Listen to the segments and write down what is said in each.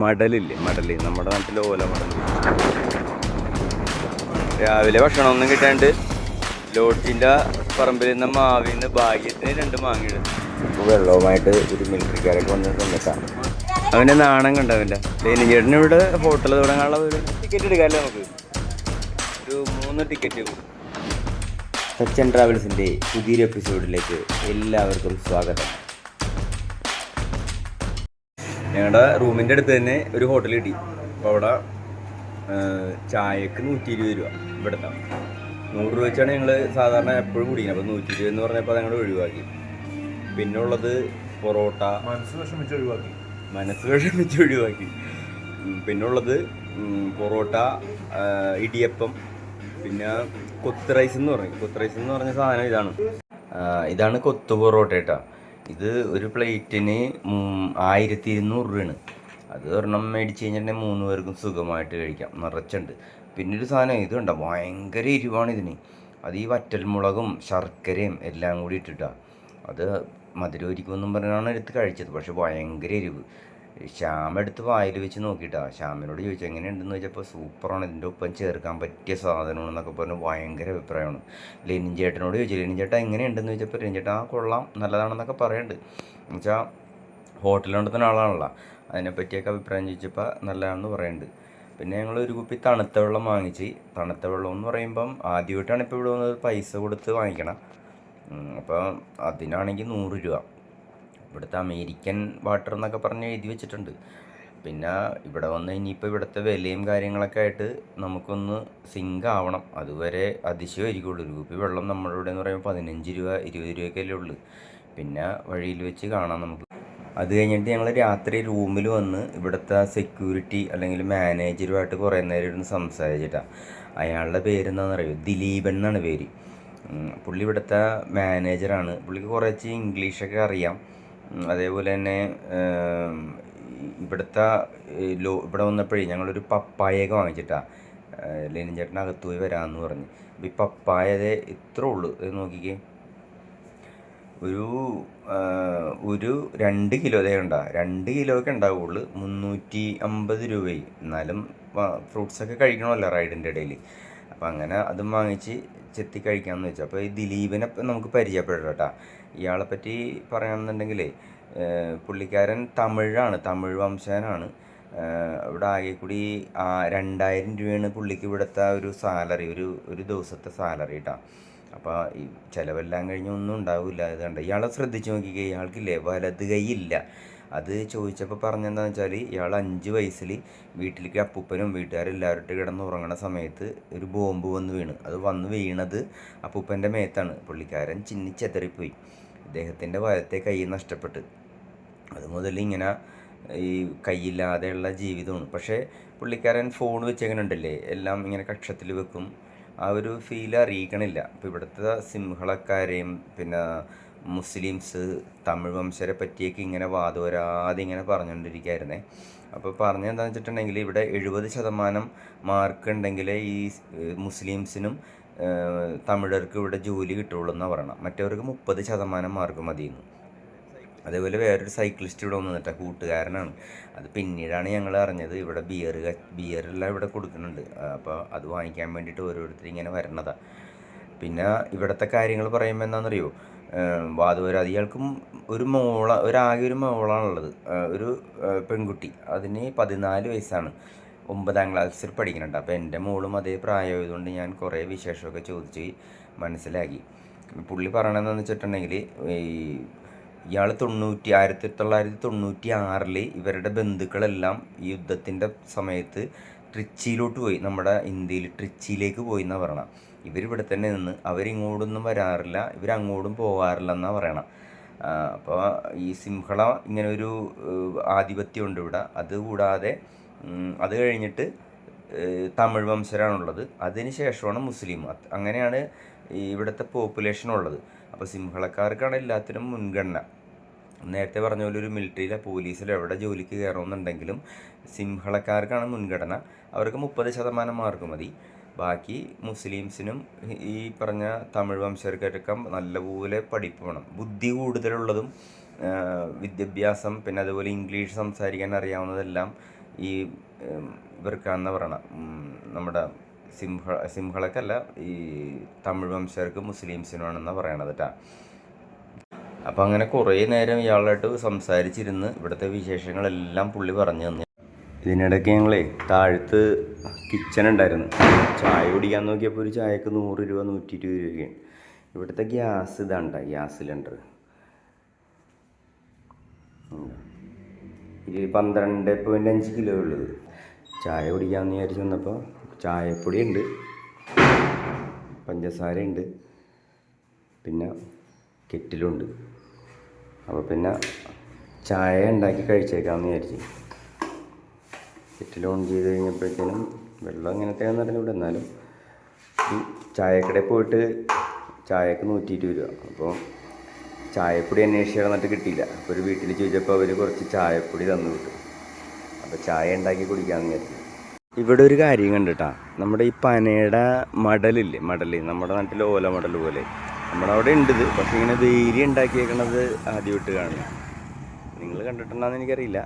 മടലില്ലേ, മടല് നമ്മുടെ നാട്ടിലെ ഓല മടൽ. രാവിലെ ഭക്ഷണമൊന്നും കിട്ടാണ്ട് ലോഡ്ജിൻ്റെ പറമ്പിൽ നിന്ന് മാവിൽ നിന്ന് ഭാഗ്യത്തിന് 2 മാങ്ങയിടും. ഇപ്പോൾ വെള്ളവുമായിട്ട് ഒരു മിലിറ്ററിക്കാരൊക്കെ വന്ന് തന്നിട്ടാണ്. അവൻ്റെ നാണം കണ്ടവല്ല. ലേനിചേട്ടന് ഇവിടെ ഹോട്ടൽ തുടങ്ങാനുള്ള ഒരു ടിക്കറ്റ് എടുക്കാമല്ലോ നമുക്ക്. ഒരു 3 ടിക്കറ്റ്. സച്ചൻ ട്രാവൽസിൻ്റെ പുതിയൊരു എപ്പിസോഡിലേക്ക് എല്ലാവർക്കും സ്വാഗതം. ഞങ്ങളുടെ റൂമിൻ്റെ അടുത്ത് തന്നെ ഒരു ഹോട്ടൽ കിട്ടി. അപ്പോൾ അവിടെ ചായക്ക് 120 രൂപ. ഇവിടുത്തെ 100 രൂപ വെച്ചാണ് ഞങ്ങൾ സാധാരണ എപ്പോഴും കുടിക്കുന്നത്. അപ്പോൾ 120 എന്ന് പറഞ്ഞപ്പോൾ ഞങ്ങൾ ഒഴിവാക്കി. പിന്നെ ഉള്ളത് പൊറോട്ട, മനസ്സ് വിഷമിച്ച് ഒഴിവാക്കി. പിന്നെ ഉള്ളത് പൊറോട്ട, ഇടിയപ്പം, പിന്നെ കൊത്ത് റൈസ് എന്ന് പറയും. കൊത്ത് റൈസ് എന്ന് പറഞ്ഞ സാധനം ഇതാണ് കൊത്തു പൊറോട്ട കേട്ടോ. ഇത് ഒരു പ്ലേറ്റിന് 1200 രൂപയാണ്. അത് ഒരെണ്ണം മേടിച്ച് കഴിഞ്ഞിട്ടുണ്ടെങ്കിൽ 3 പേർക്കും സുഖമായിട്ട് കഴിക്കാം, നിറച്ചുണ്ട്. പിന്നെ ഒരു സാധനം ഇത് കണ്ടോ, ഭയങ്കര എരിവാണ് ഇതിന്. അത് ഈ വറ്റൽമുളകും ശർക്കരയും എല്ലാം കൂടി ഇട്ടിട്ടാണ്. അത് മധുരം ഒരിക്കുമെന്നും പറഞ്ഞാണ് എടുത്ത് കഴിച്ചത്. പക്ഷെ ഭയങ്കര എരിവ്. ശ്യാം എടുത്ത് വായിൽ വെച്ച് നോക്കിയിട്ടാണ്. ശ്യാമിനോട് ചോദിച്ചു എങ്ങനെയുണ്ടെന്ന് ചോദിച്ചപ്പോൾ സൂപ്പറാണ്, ഇതിൻ്റെ ഒപ്പം ചേർക്കാൻ പറ്റിയ സാധനമാണെന്നൊക്കെ പറഞ്ഞ് ഭയങ്കര അഭിപ്രായമാണ്. ലെനിൻ ചേട്ടനോട് ചോദിച്ചു, ലെനിൻ ചേട്ടാ എങ്ങനെയുണ്ടെന്ന് ചോദിച്ചപ്പോൾ ലെനിൻ ചേട്ടാ കൊള്ളാം, നല്ലതാണെന്നൊക്കെ പറയുന്നുണ്ട്. എന്നുവെച്ചാൽ ഹോട്ടലിൽ നടത്തുന്ന ആളാണല്ലോ, അതിനെപ്പറ്റിയൊക്കെ അഭിപ്രായം ചോദിച്ചപ്പോൾ നല്ലതാണെന്ന് പറയുന്നുണ്ട്. പിന്നെ ഞങ്ങൾ ഒരു കുപ്പി തണുത്ത വെള്ളം വാങ്ങിച്ച്. തണുത്ത വെള്ളം എന്ന് പറയുമ്പം ആദ്യമായിട്ടാണ് ഇപ്പോൾ ഇവിടെ വന്നത് പൈസ കൊടുത്ത് വാങ്ങിക്കണം. അപ്പോൾ അതിനാണെങ്കിൽ 100 രൂപ. ഇവിടുത്തെ അമേരിക്കൻ വാട്ടർ എന്നൊക്കെ പറഞ്ഞ് എഴുതി വെച്ചിട്ടുണ്ട്. പിന്നെ ഇവിടെ വന്ന് ഇനിയിപ്പോൾ ഇവിടുത്തെ വിലയും കാര്യങ്ങളൊക്കെ ആയിട്ട് നമുക്കൊന്ന് സിങ്ക് ആവണം. അതുവരെ അതിശയമായിരിക്കുള്ളൂ. ഒരു കുപ്പി വെള്ളം നമ്മുടെ ഇവിടെ എന്ന് പറയുമ്പോൾ 15 രൂപ 20 രൂപയൊക്കെയല്ലേ ഉള്ളൂ. പിന്നെ വഴിയിൽ വെച്ച് കാണാം നമുക്ക്. അത് കഴിഞ്ഞിട്ട് ഞങ്ങൾ രാത്രി റൂമിൽ വന്ന് ഇവിടുത്തെ സെക്യൂരിറ്റി അല്ലെങ്കിൽ മാനേജറുമായിട്ട് കുറേ നേരം ഇരുന്ന് സംസാരിച്ചിട്ടാണ്. അയാളുടെ പേരെന്താണെന്ന് അറിയുമോ? ദിലീപൻ എന്നാണ് പേര്. പുള്ളി ഇവിടുത്തെ മാനേജറാണ്. പുള്ളിക്ക് കുറച്ച് ഇംഗ്ലീഷൊക്കെ അറിയാം. അതേപോലെ തന്നെ ഇവിടുത്തെ ഇവിടെ വന്നപ്പോഴേ ഞങ്ങളൊരു പപ്പായൊക്കെ വാങ്ങിച്ചിട്ടാണ്. ലെനിൻ ചേട്ടനകത്ത് പോയി വരാമെന്ന് പറഞ്ഞ്. അപ്പോൾ ഈ പപ്പായ ഇത്രേ ഉള്ളൂ, നോക്കിക്കേ. ഒരു 2 കിലോ ഉണ്ടാ 2 കിലോയൊക്കെ ഉണ്ടാവുള്ളൂ. 350 രൂപയും. എന്നാലും ഫ്രൂട്ട്സൊക്കെ കഴിക്കണമല്ലോ റൈഡിൻ്റെ ഇടയിൽ. അപ്പം അങ്ങനെ അതും വാങ്ങിച്ച് ചെത്തി കഴിക്കാമെന്ന് വെച്ചു. അപ്പോൾ ഈ ദിലീപിനെ നമുക്ക് പരിചയപ്പെടാം കേട്ടോ. ഇയാളെ പറ്റി പറയുകയാണെന്നുണ്ടെങ്കിൽ പുള്ളിക്കാരൻ തമിഴ് വംശജനാണ്. ഇവിടെ ആകെ കൂടി 2000 രൂപയാണ് പുള്ളിക്ക് ഇവിടുത്തെ ഒരു സാലറി, ഒരു ദിവസത്തെ സാലറി കേട്ടോ. അപ്പോൾ ഈ ചിലവെല്ലാം കഴിഞ്ഞ് ഒന്നും ഉണ്ടാവില്ല. ഇത് കണ്ട ഇയാളെ ശ്രദ്ധിച്ച് നോക്കിക്കേ. ഇയാൾക്കില്ലേ വലത് കൈയില്ല. അത് ചോദിച്ചപ്പോൾ പറഞ്ഞെന്താണെന്ന് വെച്ചാൽ ഇയാൾ 5 വയസ്സിൽ വീട്ടിലേക്ക് അപ്പൂപ്പനും വീട്ടുകാരെല്ലാവരും കിടന്ന് ഉറങ്ങണ സമയത്ത് ഒരു ബോംബ് വന്ന് വീണ്. അത് വന്ന് വീണത് അപ്പൂപ്പൻ്റെ മേത്താണ്. പുള്ളിക്കാരൻ ചിന്നിച്ചെതറിപ്പോയി. ഇദ്ദേഹത്തിൻ്റെ വലത്തെ കൈ നഷ്ടപ്പെട്ട് അതുമുതൽ ഇങ്ങനെ ഈ കൈയില്ലാതെയുള്ള ജീവിതമാണ്. പക്ഷേ പുള്ളിക്കാരൻ ഫോൺ വെച്ചെങ്ങനെയുണ്ടല്ലേ, എല്ലാം ഇങ്ങനെ കക്ഷത്തിൽ വെക്കും. ആ ഒരു ഫീൽ അറിയിക്കണില്ല. അപ്പോൾ ഇവിടുത്തെ സിംഹളക്കാരെയും പിന്നെ മുസ്ലിംസ് തമിഴ് വംശരെ പറ്റിയൊക്കെ ഇങ്ങനെ വാദോരാതെ ഇങ്ങനെ പറഞ്ഞുകൊണ്ടിരിക്കുകയായിരുന്നേ. അപ്പോൾ പറഞ്ഞെന്താണെന്ന് വെച്ചിട്ടുണ്ടെങ്കിൽ ഇവിടെ 70% മാർക്ക് ഉണ്ടെങ്കിൽ ഈ മുസ്ലിംസിനും തമിഴർക്ക് ഇവിടെ ജോലി കിട്ടുള്ളൂ എന്നാണ് പറയണം. മറ്റവർക്ക് 30% മാർക്ക് മതിയെന്ന്. അതേപോലെ വേറൊരു സൈക്ലിസ്റ്റ് ഇവിടെ വന്നിട്ടാണ്, കൂട്ടുകാരനാണ്. അത് പിന്നീടാണ് ഞങ്ങൾ അറിഞ്ഞത് ഇവിടെ ബിയറെല്ലാം ഇവിടെ കൊടുക്കുന്നുണ്ട്. അപ്പോൾ അത് വാങ്ങിക്കാൻ വേണ്ടിയിട്ട് ഓരോരുത്തർ ഇങ്ങനെ വരണതാണ്. പിന്നെ ഇവിടുത്തെ കാര്യങ്ങൾ പറയുമ്പോൾ എന്താണെന്നറിയോ, വാദവരാതി ഇയാൾക്കും ആകെ ഒരു മോളാണുള്ളത്, ഒരു പെൺകുട്ടി. അതിന് 14 വയസ്സാണ്, 9ാം ക്ലാസ്സിൽ പഠിക്കുന്നുണ്ട്. അപ്പോൾ എൻ്റെ മോളും അതേ പ്രായമായതുകൊണ്ട് ഞാൻ കുറേ വിശേഷമൊക്കെ ചോദിച്ച് മനസ്സിലാക്കി. പുള്ളി പറയണതെന്ന് വെച്ചിട്ടുണ്ടെങ്കിൽ ഇയാൾ 1996 ഇവരുടെ ബന്ധുക്കളെല്ലാം ഈ യുദ്ധത്തിൻ്റെ സമയത്ത് ട്രിച്ചിയിലോട്ട് പോയി, നമ്മുടെ ഇന്ത്യയിൽ ട്രിച്ചിയിലേക്ക് പോയി എന്നാണ് പറയണം. ഇവരിവിടെ തന്നെ നിന്ന് അവരിങ്ങോട്ടൊന്നും വരാറില്ല, ഇവരങ്ങോട്ടും പോകാറില്ല എന്നാണ് പറയണം. അപ്പോൾ ഈ സിംഹള ഇങ്ങനെ ഒരു ആധിപത്യമുണ്ട് ഇവിടെ. അതുകൂടാതെ അത് കഴിഞ്ഞിട്ട് തമിഴ് വംശരാണുള്ളത്, അതിന് ശേഷമാണ് മുസ്ലിം. അങ്ങനെയാണ് ഇവിടുത്തെ പോപ്പുലേഷൻ ഉള്ളത്. അപ്പോൾ സിംഹളക്കാർക്കാണ് എല്ലാത്തിനും മുൻഗണന. നേരത്തെ പറഞ്ഞ പോലെ ഒരു മിലിറ്ററിയിലോ പോലീസിലോ എവിടെ ജോലിക്ക് കയറണമെന്നുണ്ടെങ്കിലും സിംഹളക്കാർക്കാണ് മുൻഗണന. അവർക്ക് 30% മാർക്ക് മതി. ബാക്കി മുസ്ലിംസിനും ഈ പറഞ്ഞ തമിഴ് വംശർക്കൊക്കെ നല്ലപോലെ പഠിപ്പ് വേണം. ബുദ്ധി കൂടുതലുള്ളതും വിദ്യാഭ്യാസം പിന്നെ അതുപോലെ ഇംഗ്ലീഷ് സംസാരിക്കാൻ അറിയാവുന്നതെല്ലാം ഈ ഇവർക്കാണെന്ന് പറയണം, നമ്മുടെ സിംഹളക്കല്ല, ഈ തമിഴ് വംശർക്ക് മുസ്ലിംസിനാണെന്നാണ് പറയണത് കേട്ടോ. അപ്പോൾ അങ്ങനെ കുറേ നേരം ഇയാളായിട്ട് സംസാരിച്ചിരുന്ന് ഇവിടുത്തെ വിശേഷങ്ങളെല്ലാം പുള്ളി പറഞ്ഞു തന്നെ. ഇതിനിടയ്ക്ക് ഞങ്ങളെ താഴത്ത് കിച്ചൺ ഉണ്ടായിരുന്നു. ചായ കുടിക്കാൻ നോക്കിയപ്പോൾ ഒരു ചായക്ക് 100 രൂപ 120 രൂപയൊക്കെയാണ്. ഇവിടുത്തെ ഗ്യാസ് ഇതാണ്ട, ഗ്യാസ് സിലിണ്ടർ 12.5 കിലോ ഉള്ളത്. ചായ കുടിക്കാമെന്ന് വിചാരിച്ച് വന്നപ്പോൾ ചായപ്പൊടി ഉണ്ട്, പഞ്ചസാര ഉണ്ട്, പിന്നെ കെറ്റിലുണ്ട്. അപ്പോൾ പിന്നെ ചായ ഉണ്ടാക്കി കഴിച്ചേക്കാമെന്ന് വിചാരിച്ചു. കെറ്റിൽ ഓൺ ചെയ്ത് കഴിഞ്ഞപ്പോഴത്തേനും വെള്ളം എങ്ങനത്തെയാണെന്ന് അറിഞ്ഞൂടെ, എന്നാലും ഈ ചായക്കടയിൽ പോയിട്ട് ചായക്ക് 120 രൂപ. അപ്പോൾ ചായപ്പൊടി അന്വേഷിച്ച് നടന്നിട്ട് കിട്ടിയില്ല. അപ്പോൾ ഒരു വീട്ടിൽ ചോദിച്ചപ്പോൾ അവർ കുറച്ച് ചായപ്പൊടി തന്നു വിട്ടു. അപ്പോൾ ചായ ഉണ്ടാക്കി കുടിക്കാമെന്ന് വിചാരിച്ചു. ഇവിടെ ഒരു കാര്യം കണ്ടിട്ടാ, നമ്മുടെ ഈ പനയുടെ മടലില്ലേ, മടൽ നമ്മുടെ നാട്ടിൽ ഓല മടൽ പോലെ നമ്മുടെ അവിടെ ഉണ്ട് ഇത്. പക്ഷേ ഇങ്ങനെ വേരി ഉണ്ടാക്കിയേക്കണത് ആദ്യമായിട്ട് കാണുന്നു. നിങ്ങൾ കണ്ടിട്ടുണ്ടെന്ന് എനിക്കറിയില്ല.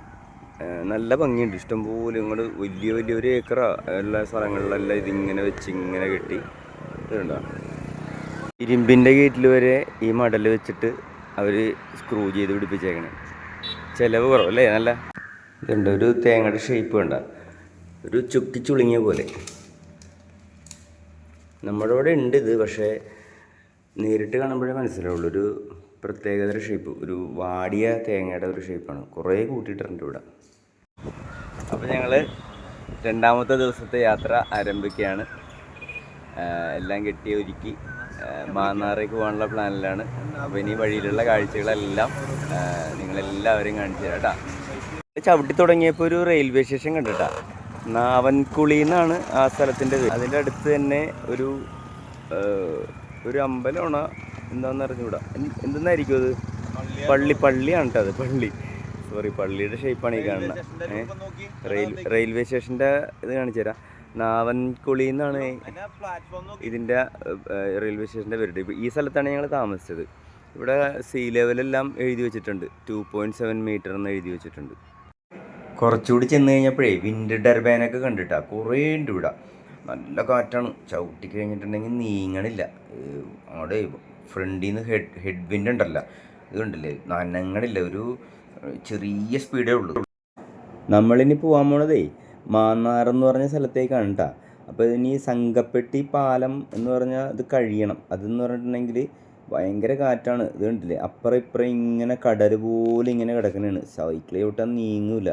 നല്ല ഭംഗിയുണ്ട്, ഇഷ്ടംപോലെ ഇങ്ങോട്ട് വലിയ വലിയൊരു ഏക്കറാ. എല്ലാ സ്ഥലങ്ങളിലെല്ലാം ഇതിങ്ങനെ വെച്ച് ഇങ്ങനെ കെട്ടി ഇതുണ്ടോ. ഇരുമ്പിൻ്റെ ഗേറ്റിൽ വരെ ഈ മടൽ വെച്ചിട്ട് അവർ സ്ക്രൂ ചെയ്ത് പിടിപ്പിച്ചേക്കണേ. ചിലവ് കുറവല്ലേ, നല്ല ഇതുണ്ട്. ഒരു തേങ്ങയുടെ ഷേപ്പ് വേണ്ട, ഒരു ചുക്കി ചുളുങ്ങിയ പോലെ. നമ്മുടെ ഇവിടെ ഉണ്ട് ഇത്, പക്ഷേ നേരിട്ട് കാണുമ്പോഴേ മനസ്സിലാവുള്ളൂ. ഒരു പ്രത്യേകതര ഷേപ്പ്, ഒരു വാടിയ തേങ്ങയുടെ ഒരു ഷേപ്പാണ്. കുറേ കൂട്ടിയിട്ടുണ്ട് ഇവിടെ. അപ്പോൾ ഞങ്ങൾ രണ്ടാമത്തെ ദിവസത്തെ യാത്ര ആരംഭിക്കുകയാണ്. എല്ലാം കെട്ടി ഒരുക്കി മാന്നാറേക്ക് പോകാനുള്ള പ്ലാനിലാണ്. അപ്പോൾ ഇനി വഴിയിലുള്ള കാഴ്ചകളെല്ലാം നിങ്ങളെല്ലാവരും കാണിച്ചു തരാം കേട്ടോ. ചവിട്ടി തുടങ്ങിയപ്പോൾ ഒരു റെയിൽവേ സ്റ്റേഷൻ കണ്ടിട്ടാ, നാവൻകുളി എന്നാണ് ആ സ്ഥലത്തിൻ്റെ പേര്. അതിൻ്റെ അടുത്ത് തന്നെ ഒരു അമ്പലമാണ്, എന്താണെന്ന് അറിഞ്ഞുകൂടാ, എന്തെന്നായിരിക്കും അത്. പള്ളിയാണ് കേട്ടോ, അത് പള്ളി. സോറി, പള്ളിയുടെ ഷേപ്പാണ് ഈ കാണുന്നത്. റെയിൽവേ സ്റ്റേഷൻ്റെ ഇത് കാണിച്ചു തരാം. നാവൻകുളി എന്നാണ് ഇതിൻ്റെ റെയിൽവേ സ്റ്റേഷൻ്റെ പേര്. ഇപ്പോൾ ഈ സ്ഥലത്താണ് ഞങ്ങൾ താമസിച്ചത്. ഇവിടെ സീ ലെവലെല്ലാം എഴുതി വെച്ചിട്ടുണ്ട്, 2.7 മീറ്റർ എന്ന് എഴുതി വെച്ചിട്ടുണ്ട്. കുറച്ചുകൂടി ചെന്ന് കഴിഞ്ഞപ്പോഴേ വിൻഡ് ടർബൈനൊക്കെ കണ്ടിട്ടാ, കുറേ ഉണ്ട് ഇവിടെ. നല്ല കാറ്റാണ്, ചവിട്ടി കഴിഞ്ഞിട്ടുണ്ടെങ്കിൽ നീങ്ങണില്ല. അവിടെ ഫ്രണ്ടിൽ നിന്ന് ഹെഡ് വിൻഡ് ഉണ്ടല്ലോ, ഇത് കണ്ടില്ലേ, നനങ്ങളില്ല. ഒരു ചെറിയ സ്പീഡേ ഉള്ളൂ. നമ്മളിനി പോകാൻ പോണതേ മാന്നാർ എന്ന് പറഞ്ഞ സ്ഥലത്തേക്കാണ് കേട്ടോ. അപ്പോൾ ഇനി സംഘപ്പെട്ടി പാലം എന്ന് പറഞ്ഞാൽ ഇത് കഴിയണം. അതെന്ന് പറഞ്ഞിട്ടുണ്ടെങ്കിൽ ഭയങ്കര കാറ്റാണ്. ഇത് കണ്ടില്ലേ, അപ്പുറം ഇപ്പുറം ഇങ്ങനെ കടൽ പോലെ ഇങ്ങനെ കിടക്കണതാണ്. സൈക്കിൾ ചവിട്ടാൻ നീങ്ങില്ല.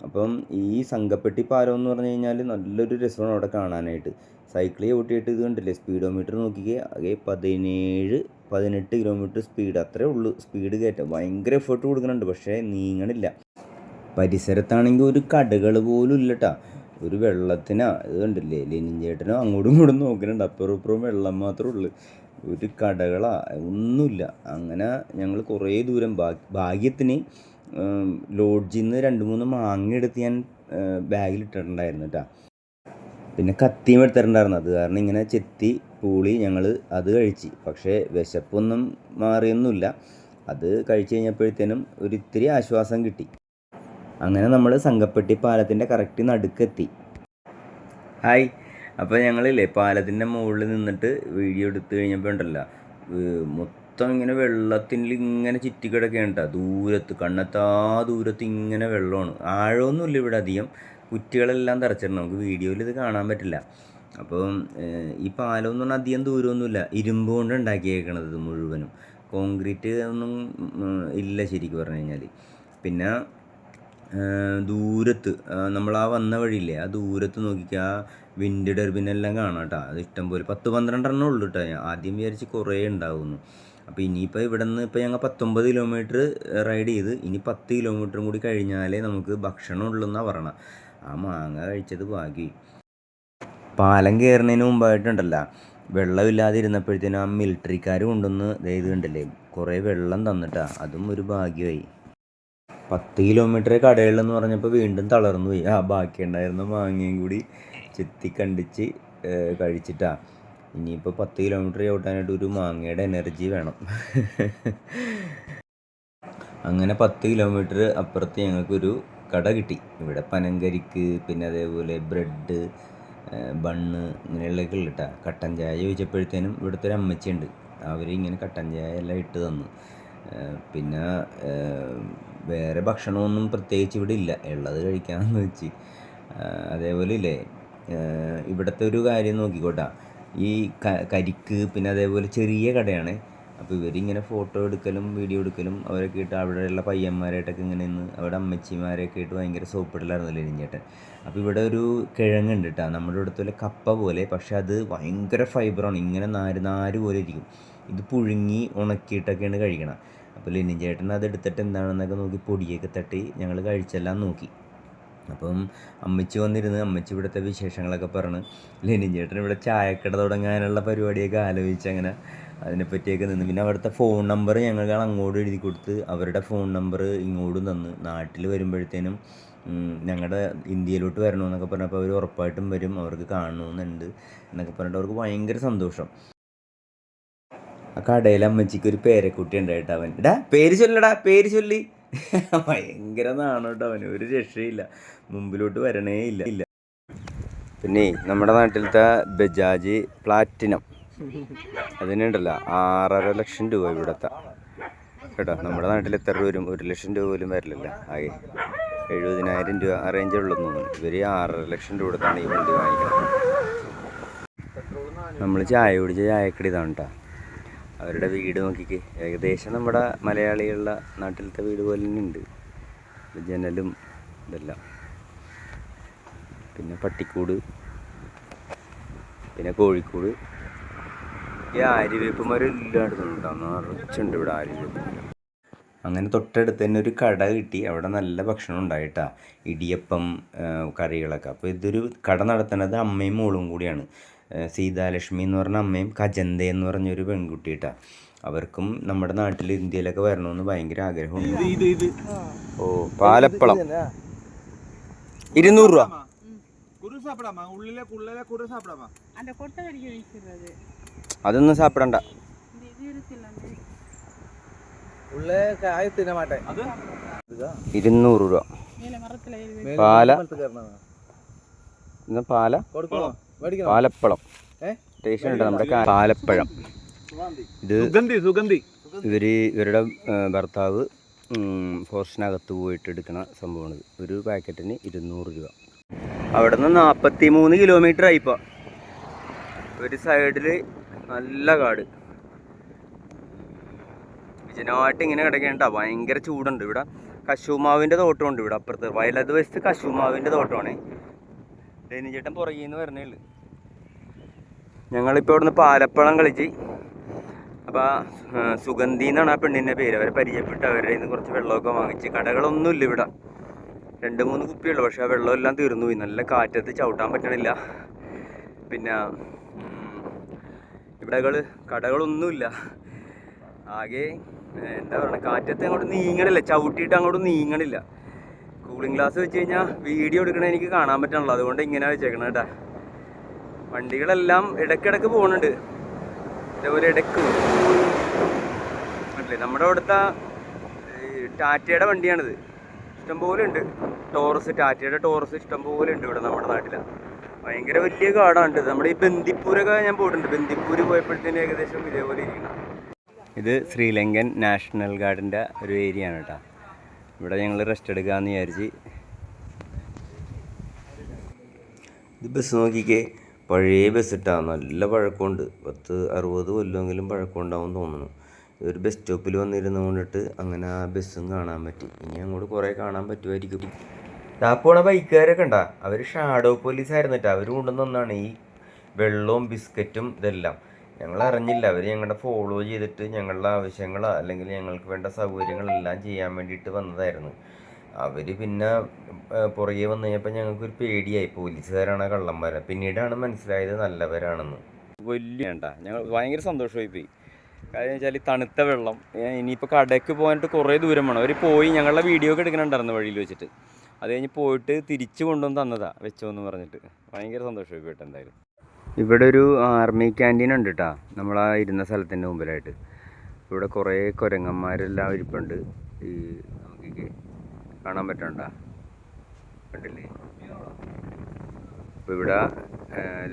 അപ്പം ഈ സംഘപ്പെട്ടി പാലം എന്ന് പറഞ്ഞു കഴിഞ്ഞാൽ നല്ലൊരു രസമാണ് അവിടെ കാണാനായിട്ട്. സൈക്കിൾ ചവിട്ടിയിട്ട് ഇത് കണ്ടില്ലേ, സ്പീഡോമീറ്റർ നോക്കിക്കേ, ആകെ 17-18 കിലോമീറ്റർ സ്പീഡ്, അത്രേ ഉള്ളൂ സ്പീഡ് കയറ്റം. ഭയങ്കര എഫേർട്ട് കൊടുക്കുന്നുണ്ട്, പക്ഷേ നീങ്ങണില്ല. പരിസരത്താണെങ്കിൽ ഒരു കടകൾ പോലും ഇല്ല കേട്ടോ. ഒരു വെള്ളത്തിനാ, ഇത് കണ്ടില്ലേ, ലെനിൻ ചേട്ടനോ അങ്ങോട്ടും ഇങ്ങോട്ടും നോക്കുന്നുണ്ട്, അപ്പുറം ഇപ്പുറം വെള്ളം മാത്രമേ ഉള്ളൂ. ഒരു കടകളാ ഒന്നുമില്ല. അങ്ങനെ ഞങ്ങൾ കുറേ ദൂരം ഭാഗ്യത്തിന് ലോഡ്ജിൽ നിന്ന് 2-3 മാങ്ങ എടുത്ത് ഞാൻ ബാഗിലിട്ടിട്ടുണ്ടായിരുന്നു കേട്ടോ. പിന്നെ കത്തിയും എടുത്തിട്ടുണ്ടായിരുന്നു. അത് കാരണം ഇങ്ങനെ ചെത്തി പൂളി ഞങ്ങൾ അത് കഴിച്ച്. പക്ഷേ വിശപ്പൊന്നും മാറിയൊന്നുമില്ല. അത് കഴിച്ച് കഴിഞ്ഞപ്പോഴത്തേനും ഒരിത്തിരി ആശ്വാസം കിട്ടി. അങ്ങനെ നമ്മൾ സംഘപ്പെട്ടി പാലത്തിൻ്റെ കറക്റ്റ് നടുക്കെത്തി. ഹായ്. അപ്പോൾ ഞങ്ങളില്ലേ പാലത്തിൻ്റെ മുകളിൽ നിന്നിട്ട് വീഡിയോ എടുത്തു കഴിഞ്ഞപ്പോൾ ഉണ്ടല്ലോ, മൊത്തം ഇങ്ങനെ വെള്ളത്തിൽ ഇങ്ങനെ ചുറ്റിക്കിടക്കുകയാണ് കേട്ടോ. ദൂരത്ത്, കണ്ണെത്താ ദൂരത്ത് ഇങ്ങനെ വെള്ളമാണ്. ആഴമൊന്നുമില്ല ഇവിടെ അധികം, കുറ്റികളെല്ലാം തറച്ചിട്ടുണ്ട്. നമുക്ക് വീഡിയോയിൽ ഇത് കാണാൻ പറ്റില്ല. അപ്പോൾ ഈ പാലം എന്ന് പറഞ്ഞാൽ അധികം ദൂരമൊന്നുമില്ല, ഇരുമ്പ് കൊണ്ട് ഉണ്ടാക്കിയേക്കണത് ഇത് മുഴുവനും. കോൺക്രീറ്റ് ഒന്നും ഇല്ല ശരിക്കും പറഞ്ഞു കഴിഞ്ഞാൽ. പിന്നെ ദൂരത്ത് നമ്മൾ ആ വന്ന വഴിയില്ലേ, ആ ദൂരത്ത് നോക്കിക്കുക, ആ വിൻഡ് ടർബൈനെല്ലാം കാണാം കേട്ടോ. അത് ഇഷ്ടംപോലെ 10-12 ഉള്ളൂ കേട്ടോ. ആദ്യം വിചാരിച്ച് കുറേ ഉണ്ടാവുന്നു. അപ്പോൾ ഇനിയിപ്പോൾ ഇവിടെ നിന്ന് ഇപ്പോൾ ഞങ്ങൾ 19 കിലോമീറ്റർ റൈഡ് ചെയ്ത്, ഇനി 10 കിലോമീറ്ററും കൂടി കഴിഞ്ഞാലേ നമുക്ക് ഭക്ഷണം ഉള്ളൂ എന്നാണ് പറയണത്. ആ മാങ്ങ കഴിച്ചത് ഭാഗ്യം. പാലം കയറുന്നതിന് മുമ്പായിട്ടുണ്ടല്ലോ, വെള്ളമില്ലാതിരുന്നപ്പോഴത്തേനും ആ മിലിറ്ററിക്കാർ കൊണ്ടുവന്ന് ഇത് കണ്ടില്ലേ, കുറേ വെള്ളം തന്നിട്ടാ, അതും ഒരു ഭാഗ്യമായി. 10 കിലോമീറ്റർ കടകളിലെന്ന് പറഞ്ഞപ്പോൾ വീണ്ടും തളർന്നു പോയി. ബാക്കി ഉണ്ടായിരുന്ന മാങ്ങയും കൂടി ചെത്തി കണ്ടിച്ച് കഴിച്ചിട്ടാ. ഇനിയിപ്പോൾ 10 കിലോമീറ്റർ ചവിട്ടാനായിട്ട് ഒരു മാങ്ങയുടെ എനർജി വേണം. അങ്ങനെ 10 കിലോമീറ്റർ അപ്പുറത്ത് ഞങ്ങൾക്കൊരു കട കിട്ടി. ഇവിടെ പനങ്കരിക്ക്, പിന്നെ അതേപോലെ ബ്രെഡ്, ബണ്ണ് ഇങ്ങനെയുള്ളതൊക്കെ ഉള്ളു കേട്ടോ. കട്ടൻ ചായ ചോദിച്ചപ്പോഴത്തേനും ഇവിടുത്തെ ഒരു അമ്മച്ചിയുണ്ട്, അവരിങ്ങനെ കട്ടൻ ചായ എല്ലാം ഇട്ട് തന്നു. പിന്നെ വേറെ ഭക്ഷണമൊന്നും പ്രത്യേകിച്ച് ഇവിടെ ഇല്ല, ഉള്ളത് കഴിക്കാമെന്ന് വെച്ച്. അതേപോലെ ഇല്ലേ, ഇവിടുത്തെ ഒരു കാര്യം നോക്കിക്കോട്ടാ, ഈ കരിക്ക് പിന്നെ അതേപോലെ ചെറിയ കടയാണ്. അപ്പോൾ ഇവരിങ്ങനെ ഫോട്ടോ എടുക്കലും വീഡിയോ എടുക്കലും അവരൊക്കെ ഇട്ട് അവിടെയുള്ള പയ്യന്മാരായിട്ടൊക്കെ ഇങ്ങനെ നിന്ന് അവിടെ അമ്മച്ചിമാരെയൊക്കെ ഇട്ട് ഭയങ്കര സോപ്പിടലായിരുന്നല്ലോ ലെനിഞ്ചേട്ടൻ. അപ്പോൾ ഇവിടെ ഒരു കിഴങ്ങുണ്ട് കേട്ടോ, നമ്മുടെ ഇവിടുത്തെ കപ്പ പോലെ, പക്ഷെ അത് ഭയങ്കര ഫൈബറാണ്, ഇങ്ങനെ നാര് പോലെ ഇരിക്കും. ഇത് പുഴുങ്ങി ഉണക്കിയിട്ടൊക്കെയാണ് കഴിക്കണം. അപ്പോൾ ലെനിഞ്ചേട്ടൻ അത് എടുത്തിട്ട് എന്താണെന്നൊക്കെ നോക്കി പൊടിയൊക്കെ തട്ടി ഞങ്ങൾ കഴിച്ചെല്ലാം നോക്കി. അപ്പം അമ്മച്ചി വന്നിരുന്ന് അമ്മച്ചി ഇവിടുത്തെ വിശേഷങ്ങളൊക്കെ പറഞ്ഞ് ലെനിൻ ചേട്ടൻ ഇവിടെ ചായക്കട തുടങ്ങാനുള്ള പരിപാടിയൊക്കെ ആലോചിച്ച് അങ്ങനെ അതിനെപ്പറ്റിയൊക്കെ നിന്ന്. പിന്നെ അവിടുത്തെ ഫോൺ നമ്പർ ഞങ്ങൾ അങ്ങോട്ട് എഴുതി കൊടുത്ത് അവരുടെ ഫോൺ നമ്പർ ഇങ്ങോട്ടും തന്ന്, നാട്ടിൽ വരുമ്പോഴത്തേനും ഞങ്ങളുടെ ഇന്ത്യയിലോട്ട് വരണമെന്നൊക്കെ പറഞ്ഞപ്പോൾ അവർ ഉറപ്പായിട്ടും വരും, അവർക്ക് കാണണമെന്നുണ്ട് എന്നൊക്കെ പറഞ്ഞിട്ട് അവർക്ക് ഭയങ്കര സന്തോഷം. ആ കടയിലെ അമ്മച്ചിക്ക് ഒരു പേരക്കുട്ടി ഉണ്ടായിട്ട് അവൻ പേര് ചൊല്ലടാ, പേര് ചൊല്ലി ഭയങ്കര നാണോട്ടോ അവന്, ഒരു രക്ഷയില്ല, മുമ്പിലോട്ട് വരണേ ഇല്ല. പിന്നെ നമ്മുടെ നാട്ടിലത്തെ ബജാജ് പ്ലാറ്റിനം അതിനുണ്ടല്ലോ 6.5 ലക്ഷം രൂപ ഇവിടുത്തെ കേട്ടോ. നമ്മുടെ നാട്ടിൽ എത്ര രൂപ വരും? 1 ലക്ഷം രൂപ പോലും വരില്ലല്ലോ, ആകെ 70,000 രൂപ ആ റേഞ്ച് ഉള്ളതെന്ന് തോന്നുന്നു. ഇവർ 6.5 ലക്ഷം രൂപ കൊടുത്താണ് ഈ വണ്ടി വാങ്ങിക്കുന്നത്. നമ്മൾ ചായ കുടിച്ച ചായക്കടി ഇതാണ് കേട്ടോ. അവരുടെ വീട് നോക്കിക്ക്, ഏകദേശം നമ്മുടെ മലയാളികളുടെ നാട്ടിലത്തെ വീട് പോലെ തന്നെ ഉണ്ട്, ജനലും ഇതെല്ലാം. പിന്നെ പട്ടിക്കൂട്, പിന്നെ കോഴിക്കൂട്. ഈ ആര്യവേപ്പ് മരം ഇല്ലാടുന്നുണ്ടോ, നിറച്ചുണ്ട് ഇവിടെ ആര്യവേപ്പ്. അങ്ങനെ തൊട്ടടുത്ത് തന്നെ ഒരു കട കിട്ടി, അവിടെ നല്ല ഭക്ഷണം ഉണ്ടായിട്ടാ, ഇടിയപ്പം കറികളൊക്കെ. അപ്പോൾ ഇതൊരു കട നടത്തുന്നത് അമ്മയും മോളും കൂടിയാണ്, സീതാലക്ഷ്മി എന്ന് പറഞ്ഞ അമ്മയും കജന്ത എന്ന് പറഞ്ഞൊരു പെൺകുട്ടി കേട്ടാ. അവർക്കും നമ്മുടെ നാട്ടിൽ ഇന്ത്യയിലൊക്കെ വരണമെന്ന് ഭയങ്കര ആഗ്രഹമുണ്ട്. ഓ പാലപ്പളം 200 രൂപ. അതൊന്നും സാപ്പിടണ്ട, 200 രൂപ. പാലപ്പളം ടേസ്റ്റ് ഉണ്ട് നമ്മുടെ പാലപ്പഴം. ഇത് ഇവരുടെ ഭർത്താവ് ഫോറസ്റ്റിനകത്ത് പോയിട്ട് എടുക്കുന്ന സംഭവമാണിത്. ഒരു പാക്കറ്റിന് 200 രൂപ. അവിടെ നിന്ന് 43 കിലോമീറ്റർ ആയിപ്പോൾ. ഒരു സൈഡിൽ നല്ല കാട്, വിജനമായിട്ട് ഇങ്ങനെ കിടക്കേണ്ട, ഭയങ്കര ചൂടുണ്ട്. ഇവിടെ കശുമാവിൻ്റെ തോട്ടമുണ്ട്, ഇവിടെ അപ്പുറത്ത് വയലത് വശത്ത് കശുമാവിൻ്റെ തോട്ടമാണ്. ലെനിഞ്ചേട്ടൻ പുറകിൽ നിന്ന് വരണേ ഉള്ളു. ഞങ്ങളിപ്പോൾ ഇവിടുന്ന് പാലപ്പഴം കളിച്ച്. അപ്പോൾ സുഗന്ധി എന്നാണ് ആ പെണ്ണിൻ്റെ പേര്. അവരെ പരിചയപ്പെട്ട് അവരുടെ നിന്ന് കുറച്ച് വെള്ളമൊക്കെ വാങ്ങിച്ച്. കടകളൊന്നുമില്ല ഇവിടെ, 2-3 കുപ്പിയുള്ളൂ, പക്ഷേ ആ വെള്ളമെല്ലാം തീർന്നു പോയി. നല്ല കാറ്റത്ത് ചവിട്ടാൻ പറ്റണില്ല. പിന്നെ ഇവിടെ കടകളൊന്നുമില്ല, ആകെ എന്താ പറയുക, കാറ്റത്ത് അങ്ങോട്ട് നീങ്ങണില്ല, ചവിട്ടിയിട്ട് അങ്ങോട്ട് നീങ്ങണില്ല. കൂളിംഗ് ഗ്ലാസ് വെച്ച് കഴിഞ്ഞാൽ വീഡിയോ എടുക്കണ എനിക്ക് കാണാൻ പറ്റണല്ലോ, അതുകൊണ്ട് ഇങ്ങനെ വെച്ചേക്കണം കേട്ടാ. വണ്ടികളെല്ലാം ഇടയ്ക്കിടയ്ക്ക് പോകുന്നുണ്ട്, ഇതേപോലെ ഇടയ്ക്ക് അല്ലേ. നമ്മുടെ അവിടുത്തെ ടാറ്റയുടെ വണ്ടിയാണിത്, ഇഷ്ടംപോലെ ഉണ്ട്. ടോറസ്, ടാറ്റയുടെ ടോറസ് ഇഷ്ടംപോലെ ഉണ്ട് ഇവിടെ നമ്മുടെ നാട്ടിലാണ്. ഭയങ്കര വലിയ കാടാണ്. നമ്മുടെ ഈ ബന്ദിപ്പൂരൊക്കെ ഞാൻ പോയിട്ടുണ്ട്. ബന്ദിപ്പൂര് പോയപ്പോഴത്തേനും ഏകദേശം ഇതേപോലെ ഇരിക്കണം. ഇത് ശ്രീലങ്കൻ നാഷണൽ ഗാർഡിൻ്റെ ഒരു ഏരിയ ആണ് കേട്ടോ. ഇവിടെ ഞങ്ങൾ റെസ്റ്റ് എടുക്കാമെന്ന് വിചാരിച്ച്. ഇത് ബസ് നോക്കിക്കേ, പഴയ ബസ് ഇട്ടാണ്, നല്ല പഴക്കമുണ്ട്, 10-60 കൊല്ലമെങ്കിലും പഴക്കമുണ്ടാവും തോന്നുന്നു. ഇതൊരു ബസ് സ്റ്റോപ്പിൽ വന്നിരുന്നു കൊണ്ടിട്ട് അങ്ങനെ ആ ബസ്സും കാണാൻ പറ്റി. ഇനി അങ്ങോട്ട് കുറേ കാണാൻ പറ്റുമായിരിക്കും. ആ പോണ ബൈക്കുകാരൊക്കെ ഉണ്ടാ, അവർ ഷാഡോ പോലീസ് ആയിരുന്നിട്ടാ. അവർ കൊണ്ടുവന്നാണ് ഈ വെള്ളവും ബിസ്ക്കറ്റും ഇതെല്ലാം. ഞങ്ങൾ അറിഞ്ഞില്ല, അവർ ഞങ്ങളുടെ ഫോളോ ചെയ്തിട്ട് ഞങ്ങളുടെ ആവശ്യങ്ങളോ അല്ലെങ്കിൽ ഞങ്ങൾക്ക് വേണ്ട സൗകര്യങ്ങളെല്ലാം ചെയ്യാൻ വേണ്ടിയിട്ട് വന്നതായിരുന്നു. അവർ പിന്നെ പുറകെ വന്നു കഴിഞ്ഞപ്പോൾ ഞങ്ങൾക്കൊരു പേടിയായി, പോലീസുകാരാണ് കള്ളന്മാരെ. പിന്നീടാണ് മനസ്സിലായത് നല്ലവരാണെന്ന്. വലിയ ഞങ്ങൾ ഭയങ്കര സന്തോഷമായി പോയി. കാര്യം വെച്ചാൽ തണുത്ത വെള്ളം, ഇനിയിപ്പോൾ കടയ്ക്ക് പോകാനായിട്ട് കുറേ ദൂരം വേണം. അവർ പോയി ഞങ്ങളുടെ വീഡിയോ ഒക്കെ എടുക്കണുണ്ടായിരുന്നു വഴിയിൽ വെച്ചിട്ട്. അത് കഴിഞ്ഞ് പോയിട്ട് തിരിച്ചു കൊണ്ടുവന്ന് തന്നതാ, വെച്ചോന്ന് പറഞ്ഞിട്ട്. ഭയങ്കര സന്തോഷമായി പോയിട്ട് എന്തായാലും. ഇവിടെ ഒരു ആർമി ക്യാൻറ്റീൻ ഉണ്ട് കേട്ടോ, നമ്മളാ ഇരുന്ന സ്ഥലത്തിൻ്റെ മുമ്പിലായിട്ട്. ഇവിടെ കുറേ കുരങ്ങന്മാരെല്ലാം ഇരിപ്പുണ്ട്. ഈ നോക്കിക്ക് കാണാൻ പറ്റണ്ട, കണ്ടില്ലേ? അപ്പോൾ ഇവിടെ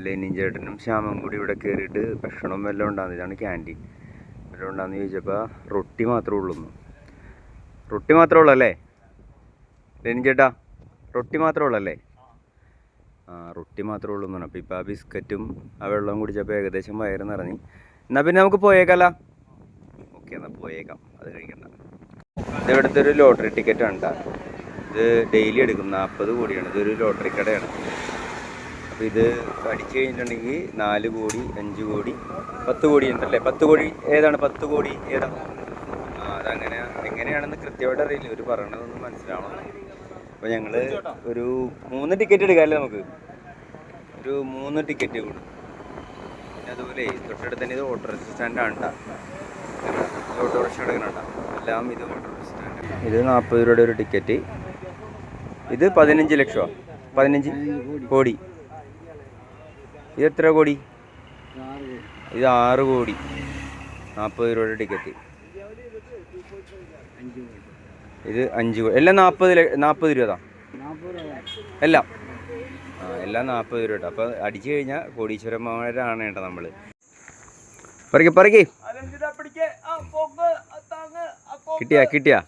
ലെനിൻ ചേട്ടനും ശ്യാമും കൂടി ഇവിടെ കയറിയിട്ട് ഭക്ഷണം വല്ലതും ഉണ്ടാകുന്നത്. ഇതാണ് ക്യാൻറ്റീൻ. വല്ലതും ഉണ്ടാകുന്ന ചോദിച്ചപ്പോൾ റൊട്ടി മാത്രമേ ഉള്ളൂ. റൊട്ടി മാത്രമേ ഉള്ളൂ അല്ലേ ലെനിൻ ചേട്ടാ? റൊട്ടി മാത്രമേ ഉള്ളൂ അല്ലേ? റൊട്ടി മാത്രമേ ഉള്ളൂ എന്ന് പറഞ്ഞു. അപ്പോൾ ഇപ്പോൾ ആ ബിസ്ക്കറ്റും ആ വെള്ളവും കുടിച്ചപ്പോൾ ഏകദേശം വയറ് നിറഞ്ഞു. എന്നാൽ പിന്നെ നമുക്ക് പോയേക്കല്ല? ഓക്കെ, എന്നാൽ പോയേക്കാം, അത് കഴിക്കണ്ട. ഇത് ഇവിടുത്തെ ഒരു ലോട്ടറി ടിക്കറ്റ് ഉണ്ട്. ഇത് ഡെയിലി എടുക്കും, 40 കോടിയാണ്. ഇതൊരു ലോട്ടറി കടയാണ്. അപ്പോൾ ഇത് അടിച്ചു കഴിഞ്ഞിട്ടുണ്ടെങ്കിൽ 4 കോടി, 5 കോടി, 10 കോടി ഉണ്ടല്ലേ? 10 കോടി ഏതാണ്? 10 കോടി ഏതാണ്? അതങ്ങനെ എങ്ങനെയാണെന്ന് കൃത്യമായിട്ട് അറിയില്ല. ഒരു പറയണതൊന്നും മനസ്സിലാവണം. അപ്പോൾ ഞങ്ങൾ ഒരു 3 ടിക്കറ്റ് എടുക്കാമല്ലേ നമുക്ക്? ഒരു 3 ടിക്കറ്റ് കൂടും. പിന്നെ അതുപോലെ തൊട്ടടുത്ത് തന്നെ ഇത് ഓട്ടോറിക്ഷ സ്റ്റാൻഡാണ്. ഓട്ടോറിക്ഷ എടുക്കണുണ്ട എല്ലാം. ഇത് ഓട്ടോറിക്ഷ സ്റ്റാൻഡ്. ഇത് 40 രൂപയുടെ ഒരു ടിക്കറ്റ്. ഇത് 15 ലക്ഷമോ? 15 കോടി. ഇത് എത്ര കോടി? ഇത് 6 കോടി. 40 രൂപയുടെ ടിക്കറ്റ്. ഇത് 5 കോടി. എല്ലാം 40 രൂപ എല്ലാം. എല്ലാം 40 രൂപ. അപ്പോൾ അടിച്ചു കഴിഞ്ഞാൽ കോടീശ്വരന്മാരാണ് കേട്ടോ നമ്മൾ. പറയ്ക്ക് കിട്ടിയാ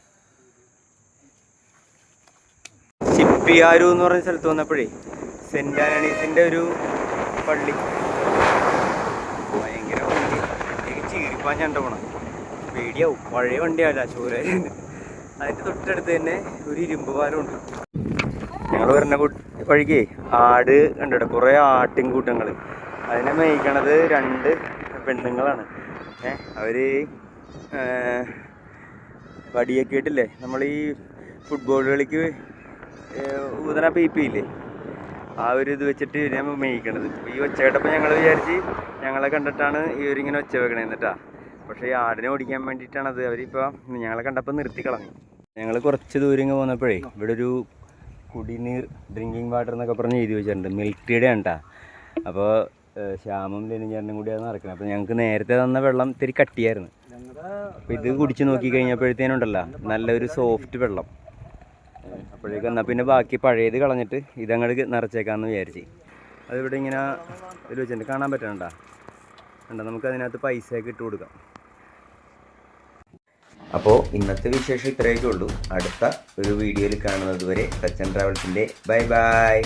ചിപ്പിയാരു എന്ന് പറഞ്ഞ സ്ഥലത്ത് വന്നപ്പോഴേ സെൻറ്റ് ആന്റണീസിൻ്റെ ഒരു പള്ളി. ഭയങ്കര വണ്ടി ചീറിപ്പാഞ്ഞണ്ട പോണം. പേടിയാവും. പഴയ വണ്ടിയല്ല, ശൂരായിരുന്നു. അതിൻ്റെ തൊട്ടടുത്ത് തന്നെ ഒരു ഇരുമ്പ് പാലമുണ്ട്. ഞങ്ങൾ വരുന്ന വഴിക്ക് ആട് കണ്ടിട്ട് കുറേ ആട്ടിൻകൂട്ടങ്ങൾ. അതിനെ മേയ്ക്കണത് 2 പെണ്ണുങ്ങളാണ്. അവർ വടിയൊക്കെ ഇട്ടില്ലേ, നമ്മൾ ഈ ഫുട്ബോൾ കളിക്ക് ഊതന പീപ്പിയില്ലേ, ആ ഒരു ഇത് വെച്ചിട്ട് ഇതിനെ മേയ്ക്കണത്. അപ്പോൾ ഈ ഒച്ച കേട്ടപ്പോൾ ഞങ്ങൾ വിചാരിച്ച് ഞങ്ങളെ കണ്ടിട്ടാണ് ഇവരിങ്ങനെ ഒച്ച വെക്കണേന്നിട്ടാ. പക്ഷേ ഈ ആടിനെ ഓടിക്കാൻ വേണ്ടിയിട്ടാണത്. അവരിപ്പോൾ ഞങ്ങളെ കണ്ടപ്പോൾ നിർത്തി കളഞ്ഞു. ഞങ്ങൾ കുറച്ച് ദൂരം ഇങ്ങ് പോന്നപ്പോഴേ ഇവിടെ ഒരു കുടിനീർ, ഡ്രിങ്കിങ് വാട്ടർ എന്നൊക്കെ പറഞ്ഞ് എഴുതി വെച്ചിട്ടുണ്ട്. മിൽക്ക് ടീയുടെ ആണ് കേട്ടോ. അപ്പോൾ ശ്യാമും ലെനിൻ ചേട്ടനും കൂടിയാണ് നടക്കുന്നത്. അപ്പോൾ ഞങ്ങൾക്ക് നേരത്തെ തന്ന വെള്ളം ഇത്തിരി കട്ടിയായിരുന്നു. അപ്പോൾ ഇത് കുടിച്ച് നോക്കി കഴിഞ്ഞപ്പോഴത്തേനുണ്ടല്ലോ നല്ലൊരു സോഫ്റ്റ് വെള്ളം. അപ്പോഴേക്കും എന്നാൽ പിന്നെ ബാക്കി പഴയത് കളഞ്ഞിട്ട് ഇതങ്ങോട്ട് നിറച്ചേക്കാമെന്ന് വിചാരിച്ച്. അതിവിടെ ഇങ്ങനെ ഇതിൽ വെച്ചിട്ടുണ്ട്, കാണാൻ പറ്റണുണ്ടോ? നമുക്ക് അതിനകത്ത് പൈസയൊക്കെ ഇട്ട് കൊടുക്കാം. അപ്പോൾ ഇന്നത്തെ വിശേഷം ഇത്രയൊക്കെ ഉള്ളൂ. അടുത്ത ഒരു വീഡിയോയിൽ കാണുന്നത് വരെ ടച്ച് ആൻഡ് ട്രാവൽസിൻ്റെ ബൈ ബൈ.